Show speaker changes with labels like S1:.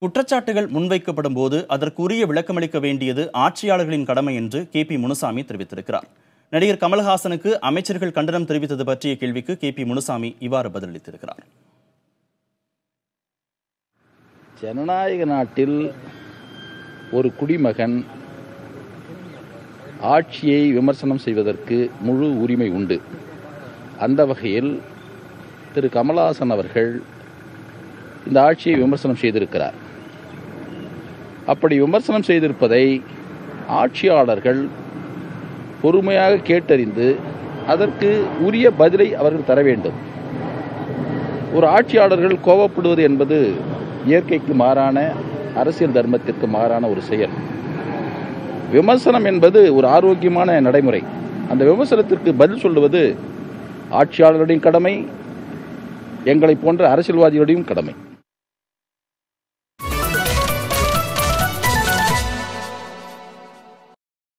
S1: குற்றச்சாட்டுகள் முன்வைக்கப்படும் போது அதற்குரிய விளக்கமளிக்க வேண்டியது ஆட்சியாளர்களின் கடமை என்று KP முனுசாமி தெரிவித்திருக்கிறார். நடிகர் கமல்ஹாசனுக்கு அமைச்சர்கள் கண்டனம் தெரிவித்தது பற்றிய கேள்விக்கு KP முனுசாமி இவ்வாறு பதிலளித்திருக்கிறார்.
S2: ஜனநாயக நாட்டில் ஒரு குடிமகன் ஆட்சியை விமர்சனம் செய்வதற்கு முழு உரிமை உண்டு. அந்த வகையில் திரு கமல்ஹாசன் அவர்கள் இந்த ஆட்சியை விமர்சனம் செய்திருக்கிறார். அப்படி விமர்சனம் செய்திருப்பதை ஆட்சியாளர்கள் பொறுமையாக கேட்டறிந்து அதற்கு உரிய பதிலை அவர்கள் தர வேண்டும். ஒரு ஆட்சியாளர்கள் கோபப்படுவது என்பது இயற்கைக்கு மாறான, அரசியல் தர்மத்திற்கு மாறான ஒரு செயல். விமர்சனம் என்பது ஒரு ஆரோக்கியமான நடைமுறை. அந்த விமர்சனத்திற்கு பதில் சொல்லுவது ஆட்சியாளருடைய கடமை, எங்களை போன்ற அரசியல்வாதிகளுடைய கடமை.